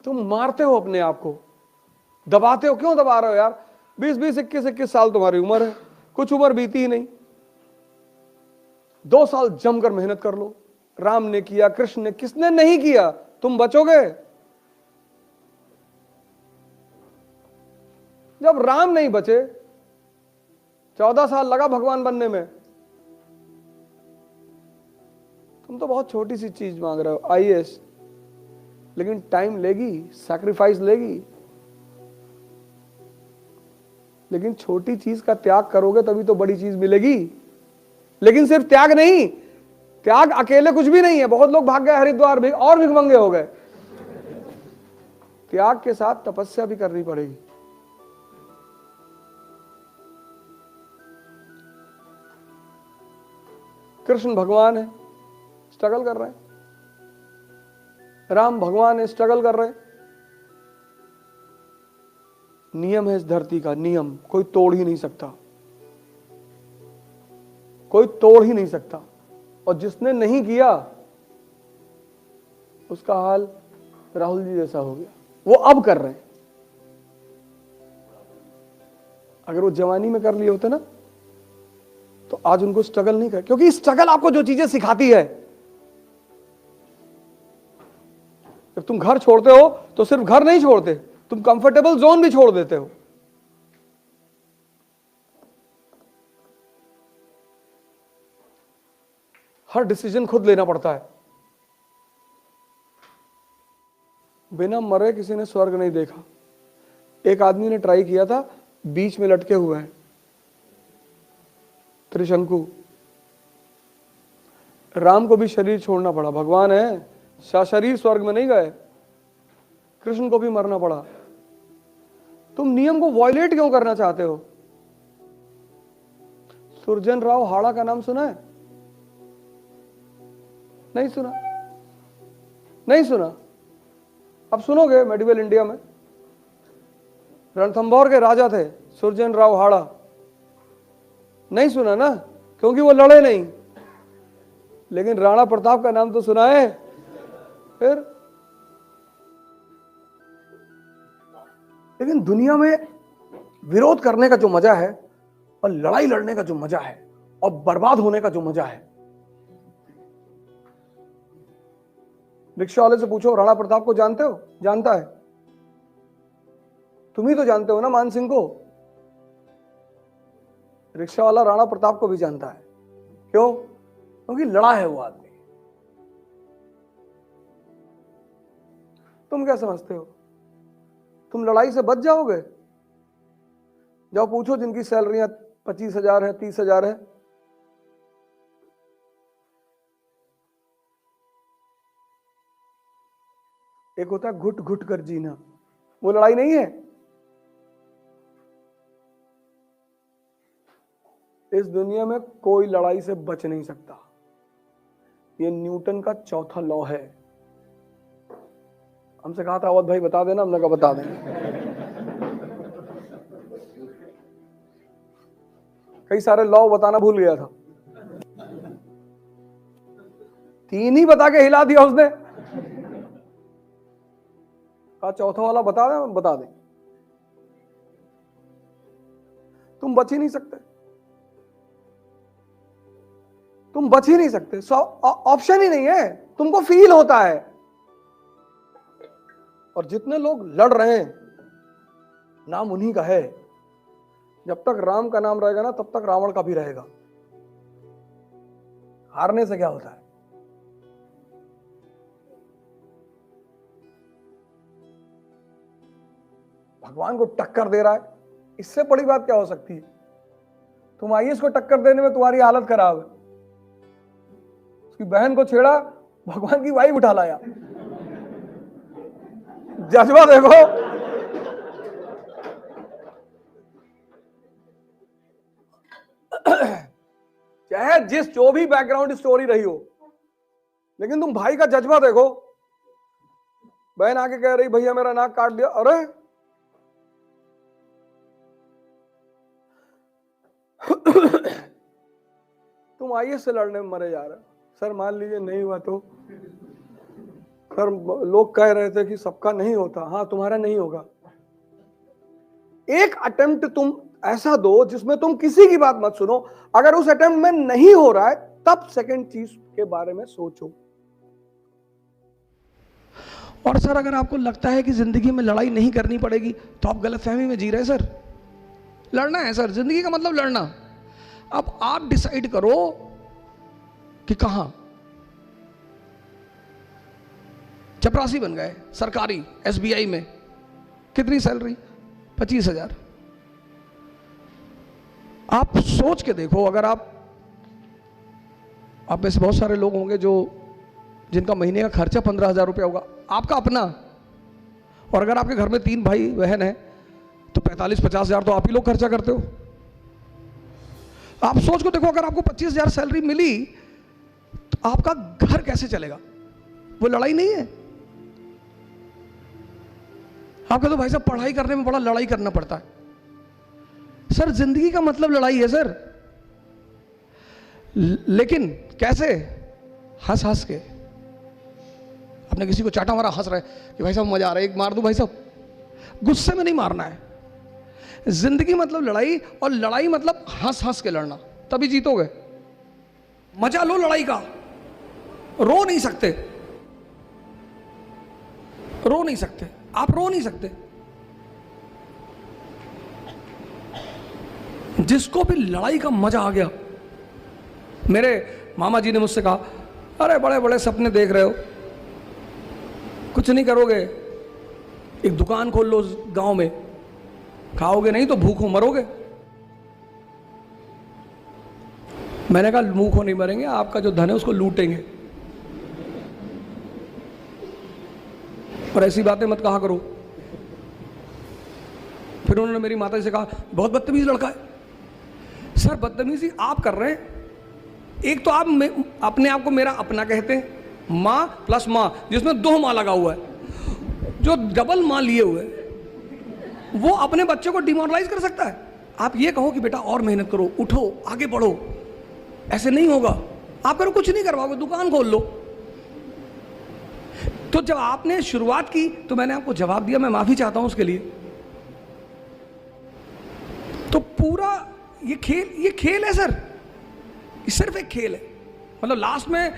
तुम मारते हो अपने आप को, दबाते हो। क्यों दबा रहे हो यार? 20-20, 21-21 साल तुम्हारी उम्र है, कुछ उम्र बीती ही नहीं। 2 साल जमकर मेहनत कर लो। राम ने किया, कृष्ण ने, किसने नहीं किया? तुम बचोगे। जब राम नहीं बचे, 14 साल लगा भगवान बनने में, तुम तो बहुत छोटी सी चीज मांग रहे हो, आईएएस। लेकिन टाइम लेगी, सैक्रिफाइस लेगी। लेकिन छोटी चीज का त्याग करोगे तभी तो बड़ी चीज मिलेगी। लेकिन सिर्फ त्याग नहीं, त्याग अकेले कुछ भी नहीं है। बहुत लोग भाग गए हरिद्वार भी और भिखमंगे हो गए। त्याग के साथ तपस्या भी करनी पड़ेगी। कृष्ण भगवान है, स्ट्रगल कर रहे हैं। राम भगवान है, स्ट्रगल कर रहे हैं। नियम है इस धरती का, नियम कोई तोड़ ही नहीं सकता, कोई तोड़ ही नहीं सकता। और जिसने नहीं किया उसका हाल राहुल जी जैसा हो गया। वो अब कर रहे हैं। अगर वो जवानी में कर लिए होते ना तो आज उनको स्ट्रगल नहीं कर, क्योंकि स्ट्रगल आपको जो चीजें सिखाती है। जब तुम घर छोड़ते हो तो सिर्फ घर नहीं छोड़ते, तुम कंफर्टेबल जोन भी छोड़ देते हो। हर डिसीजन खुद लेना पड़ता है। बिना मरे किसी ने स्वर्ग नहीं देखा। एक आदमी ने ट्राई किया था, बीच में लटके हुए हैं, त्रिशंकु। राम को भी शरीर छोड़ना पड़ा, भगवान है, शरीर स्वर्ग में नहीं गए। कृष्ण को भी मरना पड़ा। तुम नियम को वायलेट क्यों करना चाहते हो? सुरजन राव हाड़ा का नाम सुना है? नहीं सुना? नहीं सुना? अब सुनोगे मेडिवल इंडिया में। रणथंभौर के राजा थे सुरजन राव हाड़ा। नहीं सुना ना, क्योंकि वो लड़े नहीं। लेकिन राणा प्रताप का नाम तो सुना है। फिर लेकिन दुनिया में विरोध करने का जो मजा है, और लड़ाई लड़ने का जो मजा है, और बर्बाद होने का जो मजा है। रिक्शा वाले से पूछो, राणा प्रताप को जानते हो? जानता है। तुम ही तो जानते हो ना मान सिंह को। रिक्शा वाला राणा प्रताप को भी जानता है। क्यों? क्योंकि लड़ा है वो आदमी। तुम क्या समझते हो तुम लड़ाई से बच जाओगे? जाओ पूछो जिनकी सैलरियां 25,000 है, 30,000 है। एक होता है घुट घुट कर जीना, वो लड़ाई नहीं है। इस दुनिया में कोई लड़ाई से बच नहीं सकता। ये न्यूटन का चौथा लॉ है। हमसे कहा था अवध भाई बता देना, हमने कहा बता देंगे। कई सारे लॉ बताना भूल गया था, 3 ही बता के हिला दिया उसने। कहा चौथा वाला बता दे, बता दे। तुम बच ही नहीं सकते, तुम बच ही नहीं सकते। ऑप्शन ही नहीं है, तुमको फील होता है। और जितने लोग लड़ रहे हैं, नाम उन्हीं का है। जब तक राम का नाम रहेगा ना, तब तक रावण का भी रहेगा। हारने से क्या होता है? भगवान को टक्कर दे रहा है, इससे बड़ी बात क्या हो सकती है? तुम आईएएस को टक्कर देने में तुम्हारी हालत खराब है। उसकी बहन को छेड़ा, भगवान की वाइफ उठा लाया। जज्बा देखो। चाहे जो भी बैकग्राउंड स्टोरी रही हो, लेकिन तुम भाई का जज्बा देखो। बहन आके कह रही भैया मेरा नाक काट दिया। अरे तुम आईएएस से लड़ने में मरे जा रहे हो। सर मान लीजिए नहीं हुआ तो सर लोग कह रहे थे कि सबका नहीं होता। हाँ, तुम्हारा नहीं होगा। एक अटेम्प्ट तुम ऐसा दो जिसमें तुम किसी की बात मत सुनो। अगर उस अटेम्प्ट में नहीं हो रहा है तब सेकंड चीज के बारे में सोचो। और सर अगर आपको लगता है कि जिंदगी में लड़ाई नहीं करनी पड़ेगी तो आप गलतफहमी में जी रहे हैं सर। लड़ना है सर, जिंदगी का मतलब लड़ना। अब आप डिसाइड करो कि कहां। चपरासी बन गए सरकारी एसबीआई में, कितनी सैलरी? 25,000। आप सोच के देखो, अगर आप में से बहुत सारे लोग होंगे जो जिनका महीने का खर्चा 15,000 रुपया होगा, आपका अपना। और अगर आपके घर में 3 भाई बहन है तो 45-50 हजार तो आप ही लोग खर्चा करते हो। आप सोच को देखो, अगर आपको 25,000 सैलरी मिली तो आपका घर कैसे चलेगा? वो लड़ाई नहीं है? आप कहते हो भाई साहब पढ़ाई करने में बड़ा लड़ाई करना पड़ता है। सर जिंदगी का मतलब लड़ाई है सर, लेकिन कैसे? हंस हंस के। आपने किसी को चाटा मारा, हंस रहे कि भाई साहब मजा आ रहा है, एक मार दूं भाई साहब। गुस्से में नहीं मारना है। जिंदगी मतलब लड़ाई, और लड़ाई मतलब हंस हंस के लड़ना, तभी जीतोगे। मजा लो लड़ाई का, रो नहीं सकते, रो नहीं सकते, आप रो नहीं सकते। जिसको भी लड़ाई का मजा आ गया, मेरे मामा जी ने मुझसे कहा, अरे बड़े बड़े सपने देख रहे हो, कुछ नहीं करोगे, एक दुकान खोल लो गांव में, खाओगे नहीं तो भूखों मरोगे। मैंने कहा भूखों नहीं मरेंगे, आपका जो धन है उसको लूटेंगे। और ऐसी बातें मत कहा करो। फिर उन्होंने मेरी माता जी से कहा, बहुत बदतमीज लड़का है। सर बदतमीजी आप कर रहे हैं। एक तो आप अपने आप को मेरा अपना कहते हैं, माँ प्लस माँ, जिसमें 2 माँ लगा हुआ है, जो डबल माँ लिए हुए वो अपने बच्चे को डिमोरलाइज कर सकता है। आप ये कहो कि बेटा और मेहनत करो, उठो, आगे बढ़ो, ऐसे नहीं होगा। आप करो कुछ नहीं करवाओगे, दुकान खोल लो। तो जब आपने शुरुआत की तो मैंने आपको जवाब दिया, मैं माफी चाहता हूं उसके लिए। तो पूरा ये खेल है सर, ये सिर्फ एक खेल है। मतलब लास्ट में